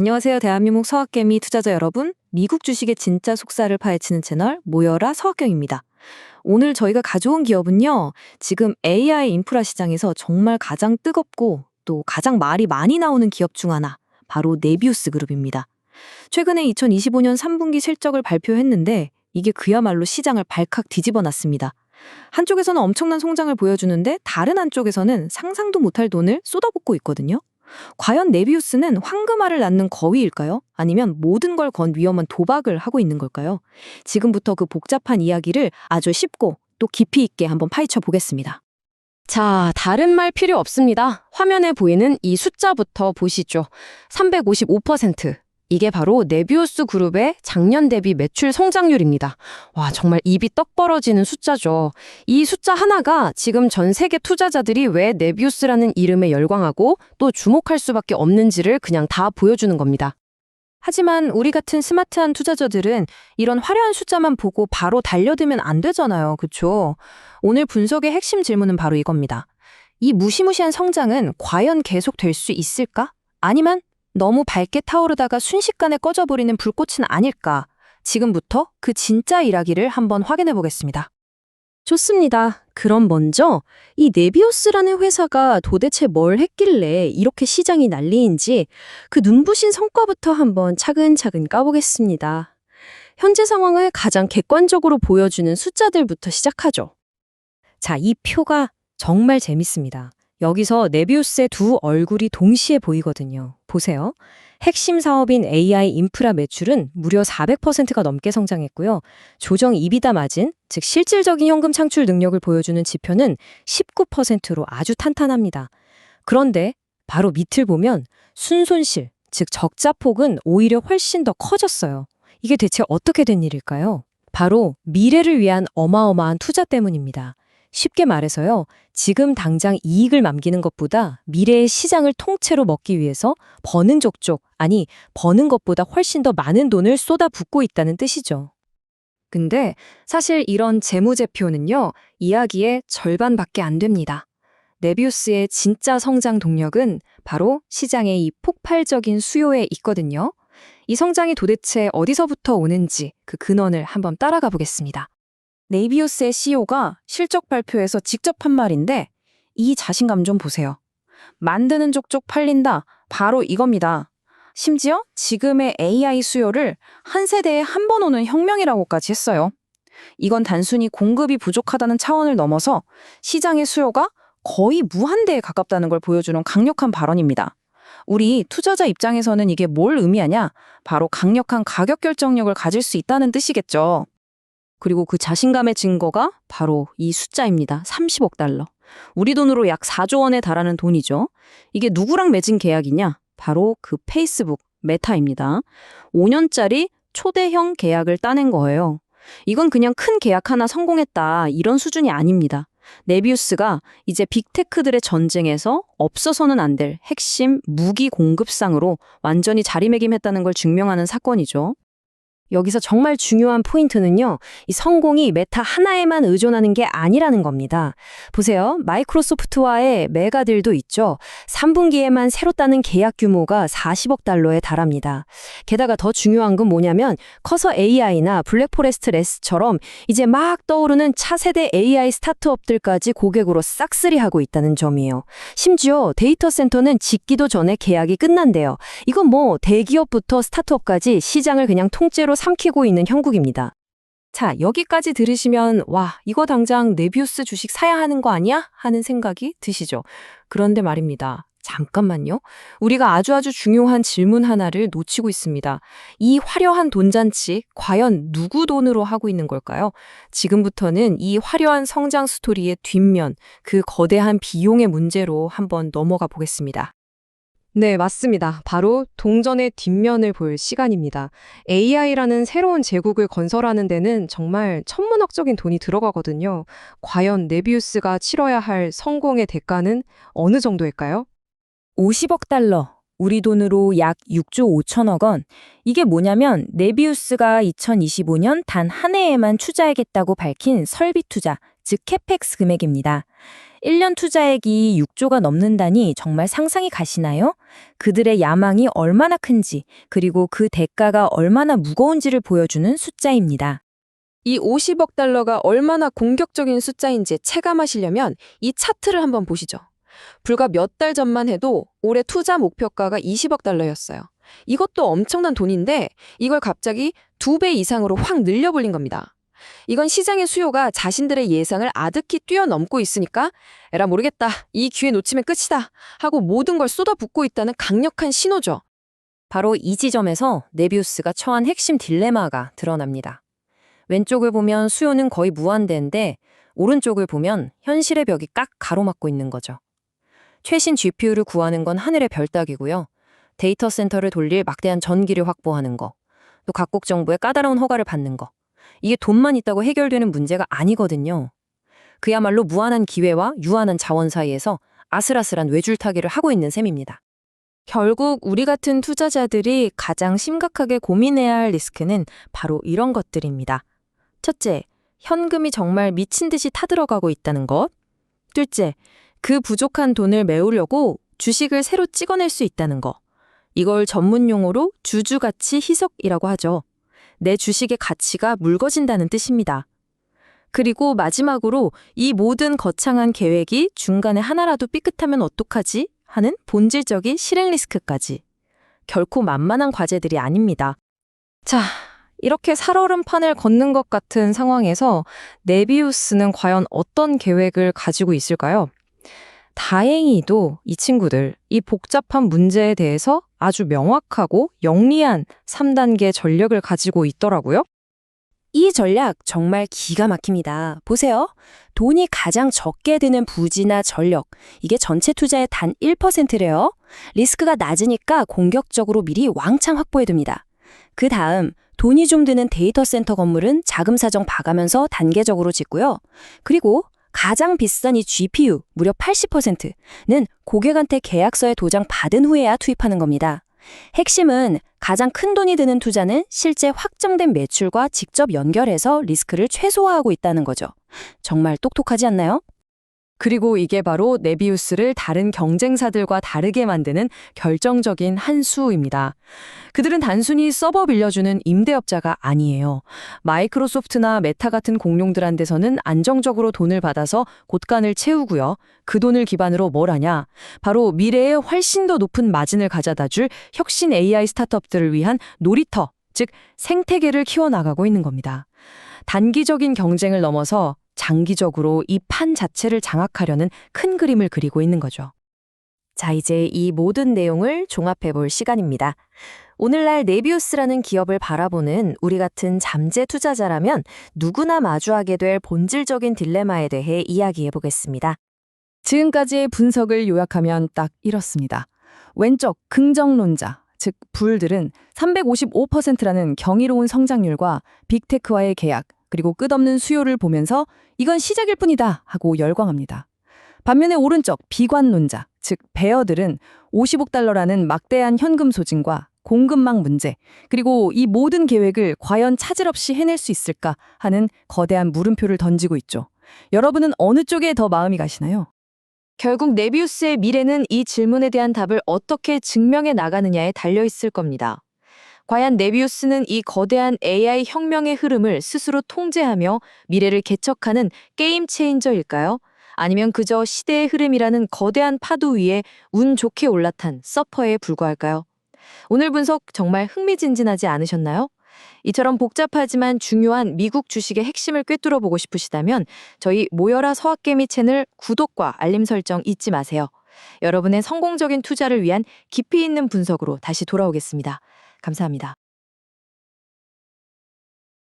안녕하세요. 대한민국 서학개미 투자자 여러분. 미국 주식의 진짜 속살을 파헤치는 채널 모여라 서학경입니다. 오늘 저희가 가져온 기업은요. 지금 AI 인프라 시장에서 정말 가장 뜨겁고 또 가장 말이 많이 나오는 기업 중 하나, 바로 네비우스 그룹입니다. 최근에 2025년 3분기 실적을 발표했는데 이게 그야말로 시장을 발칵 뒤집어 놨습니다. 한쪽에서는 엄청난 성장을 보여주는데 다른 한쪽에서는 상상도 못할 돈을 쏟아붓고 있거든요. 과연 네비우스는 황금알을 낳는 거위일까요? 아니면 모든 걸 건 위험한 도박을 하고 있는 걸까요? 지금부터 그 복잡한 이야기를 아주 쉽고 또 깊이 있게 한번 파헤쳐 보겠습니다. 자, 다른 말 필요 없습니다. 화면에 보이는 이 숫자부터 보시죠. 355%. 이게 바로 네비우스 그룹의 작년 대비 매출 성장률입니다. 와, 정말 입이 떡 벌어지는 숫자죠. 이 숫자 하나가 지금 전 세계 투자자들이 왜 네비우스라는 이름에 열광하고 또 주목할 수밖에 없는지를 그냥 다 보여주는 겁니다. 하지만 우리 같은 스마트한 투자자들은 이런 화려한 숫자만 보고 바로 달려들면 안 되잖아요. 그쵸? 오늘 분석의 핵심 질문은 바로 이겁니다. 이 무시무시한 성장은 과연 계속될 수 있을까? 아니면 너무 밝게 타오르다가 순식간에 꺼져버리는 불꽃은 아닐까? 지금부터 그 진짜 이야기를 한번 확인해 보겠습니다. 좋습니다. 그럼 먼저 이 네비우스라는 회사가 도대체 뭘 했길래 이렇게 시장이 난리인지 그 눈부신 성과부터 한번 차근차근 까보겠습니다. 현재 상황을 가장 객관적으로 보여주는 숫자들부터 시작하죠. 자, 이 표가 정말 재밌습니다. 여기서 네비우스의 두 얼굴이 동시에 보이거든요. 보세요. 핵심 사업인 AI 인프라 매출은 무려 400%가 넘게 성장했고요. 조정 이비다 마진, 즉 실질적인 현금 창출 능력을 보여주는 지표는 19%로 아주 탄탄합니다. 그런데 바로 밑을 보면 순손실, 즉 적자폭은 오히려 훨씬 더 커졌어요. 이게 대체 어떻게 된 일일까요? 바로 미래를 위한 어마어마한 투자 때문입니다. 쉽게 말해서요, 지금 당장 이익을 남기는 것보다 미래의 시장을 통째로 먹기 위해서 버는 족족, 아니, 버는 것보다 훨씬 더 많은 돈을 쏟아붓고 있다는 뜻이죠. 근데 사실 이런 재무제표는요, 이야기의 절반밖에 안 됩니다. 네비우스의 진짜 성장 동력은 바로 시장의 이 폭발적인 수요에 있거든요. 이 성장이 도대체 어디서부터 오는지 그 근원을 한번 따라가 보겠습니다. 네비우스의 CEO가 실적 발표에서 직접 한 말인데 이 자신감 좀 보세요. 만드는 족족 팔린다. 바로 이겁니다. 심지어 지금의 AI 수요를 한 세대에 한 번 오는 혁명이라고까지 했어요. 이건 단순히 공급이 부족하다는 차원을 넘어서 시장의 수요가 거의 무한대에 가깝다는 걸 보여주는 강력한 발언입니다. 우리 투자자 입장에서는 이게 뭘 의미하냐? 바로 강력한 가격 결정력을 가질 수 있다는 뜻이겠죠. 그리고 그 자신감의 증거가 바로 이 숫자입니다. 30억 달러. 우리 돈으로 약 4조 원에 달하는 돈이죠. 이게 누구랑 맺은 계약이냐? 바로 그 페이스북, 메타입니다. 5년짜리 초대형 계약을 따낸 거예요. 이건 그냥 큰 계약 하나 성공했다, 이런 수준이 아닙니다. 네비우스가 이제 빅테크들의 전쟁에서 없어서는 안 될 핵심 무기 공급상으로 완전히 자리매김했다는 걸 증명하는 사건이죠. 여기서 정말 중요한 포인트는요, 이 성공이 메타 하나에만 의존하는 게 아니라는 겁니다. 보세요. 마이크로소프트와의 메가딜도 있죠. 3분기에만 새로 따는 계약 규모가 40억 달러에 달합니다. 게다가 더 중요한 건 뭐냐면 커서 AI나 블랙포레스트 레스처럼 이제 막 떠오르는 차세대 AI 스타트업들까지 고객으로 싹쓸이하고 있다는 점이에요. 심지어 데이터 센터는 짓기도 전에 계약이 끝난대요. 이건 뭐 대기업부터 스타트업까지 시장을 그냥 통째로 삼키고 있는 형국입니다. 자, 여기까지 들으시면 와, 이거 당장 네비우스 주식 사야 하는 거 아니야? 하는 생각이 드시죠. 그런데 말입니다. 잠깐만요. 우리가 아주 중요한 질문 하나를 놓치고 있습니다. 이 화려한 돈잔치, 과연 누구 돈으로 하고 있는 걸까요? 지금부터는 이 화려한 성장 스토리의 뒷면, 그 거대한 비용의 문제로 한번 넘어가 보겠습니다. 네, 맞습니다. 바로 동전의 뒷면을 볼 시간입니다. AI라는 새로운 제국을 건설하는 데는 정말 천문학적인 돈이 들어가거든요. 과연 네비우스가 치러야 할 성공의 대가는 어느 정도일까요? 50억 달러, 우리 돈으로 약 6조 5천억 원. 이게 뭐냐면 네비우스가 2025년 단 한 해에만 투자하겠다고 밝힌 설비 투자, 즉 캐펙스 금액입니다. 1년 투자액이 6조가 넘는다니 정말 상상이 가시나요? 그들의 야망이 얼마나 큰지, 그리고 그 대가가 얼마나 무거운지를 보여주는 숫자입니다. 이 50억 달러가 얼마나 공격적인 숫자인지 체감하시려면 이 차트를 한번 보시죠. 불과 몇 달 전만 해도 올해 투자 목표가가 20억 달러였어요. 이것도 엄청난 돈인데 이걸 갑자기 2배 이상으로 확 늘려버린 겁니다. 이건 시장의 수요가 자신들의 예상을 아득히 뛰어넘고 있으니까 에라 모르겠다, 이 기회 놓치면 끝이다 하고 모든 걸 쏟아붓고 있다는 강력한 신호죠. 바로 이 지점에서 네비우스가 처한 핵심 딜레마가 드러납니다. 왼쪽을 보면 수요는 거의 무한대인데 오른쪽을 보면 현실의 벽이 꽉 가로막고 있는 거죠. 최신 GPU를 구하는 건 하늘의 별 따기고요. 데이터 센터를 돌릴 막대한 전기를 확보하는 거, 또 각국 정부의 까다로운 허가를 받는 거. 이게 돈만 있다고 해결되는 문제가 아니거든요. 그야말로 무한한 기회와 유한한 자원 사이에서 아슬아슬한 외줄타기를 하고 있는 셈입니다. 결국 우리 같은 투자자들이 가장 심각하게 고민해야 할 리스크는 바로 이런 것들입니다. 첫째, 현금이 정말 미친 듯이 타들어가고 있다는 것. 둘째, 그 부족한 돈을 메우려고 주식을 새로 찍어낼 수 있다는 것. 이걸 전문 용어로 주주가치 희석이라고 하죠. 내 주식의 가치가 묽어진다는 뜻입니다. 그리고 마지막으로 이 모든 거창한 계획이 중간에 하나라도 삐끗하면 어떡하지? 하는 본질적인 실행 리스크까지. 결코 만만한 과제들이 아닙니다. 자, 이렇게 살얼음판을 걷는 것 같은 상황에서 네비우스는 과연 어떤 계획을 가지고 있을까요? 다행히도 이 친구들, 이 복잡한 문제에 대해서 아주 명확하고 영리한 3단계 전략을 가지고 있더라고요. 이 전략 정말 기가 막힙니다. 보세요. 돈이 가장 적게 드는 부지나 전력, 이게 전체 투자의 단 1%래요. 리스크가 낮으니까 공격적으로 미리 왕창 확보해둡니다. 그 다음 돈이 좀 드는 데이터 센터 건물은 자금 사정 봐가면서 단계적으로 짓고요. 그리고 가장 비싼 이 GPU, 무려 80%는 고객한테 계약서에 도장 받은 후에야 투입하는 겁니다. 핵심은 가장 큰 돈이 드는 투자는 실제 확정된 매출과 직접 연결해서 리스크를 최소화하고 있다는 거죠. 정말 똑똑하지 않나요? 그리고 이게 바로 네비우스를 다른 경쟁사들과 다르게 만드는 결정적인 한 수입니다. 그들은 단순히 서버 빌려주는 임대업자가 아니에요. 마이크로소프트나 메타 같은 공룡들한테서는 안정적으로 돈을 받아서 곳간을 채우고요. 그 돈을 기반으로 뭘 하냐? 바로 미래에 훨씬 더 높은 마진을 가져다 줄 혁신 AI 스타트업들을 위한 놀이터, 즉 생태계를 키워나가고 있는 겁니다. 단기적인 경쟁을 넘어서 장기적으로 이 판 자체를 장악하려는 큰 그림을 그리고 있는 거죠. 자, 이제 이 모든 내용을 종합해 볼 시간입니다. 오늘날 네비우스라는 기업을 바라보는 우리 같은 잠재 투자자라면 누구나 마주하게 될 본질적인 딜레마에 대해 이야기해 보겠습니다. 지금까지의 분석을 요약하면 딱 이렇습니다. 왼쪽 긍정론자, 즉 불들은 355%라는 경이로운 성장률과 빅테크와의 계약, 그리고 끝없는 수요를 보면서 이건 시작일 뿐이다 하고 열광합니다. 반면에 오른쪽 비관론자, 즉 베어들은 50억 달러라는 막대한 현금 소진과 공급망 문제, 그리고 이 모든 계획을 과연 차질 없이 해낼 수 있을까 하는 거대한 물음표를 던지고 있죠. 여러분은 어느 쪽에 더 마음이 가시나요? 결국 네비우스의 미래는 이 질문에 대한 답을 어떻게 증명해 나가느냐에 달려 있을 겁니다. 과연 네비우스는 이 거대한 AI 혁명의 흐름을 스스로 통제하며 미래를 개척하는 게임 체인저일까요? 아니면 그저 시대의 흐름이라는 거대한 파도 위에 운 좋게 올라탄 서퍼에 불과할까요? 오늘 분석 정말 흥미진진하지 않으셨나요? 이처럼 복잡하지만 중요한 미국 주식의 핵심을 꿰뚫어 보고 싶으시다면 저희 모여라 서학개미 채널 구독과 알림 설정 잊지 마세요. 여러분의 성공적인 투자를 위한 깊이 있는 분석으로 다시 돌아오겠습니다. 감사합니다.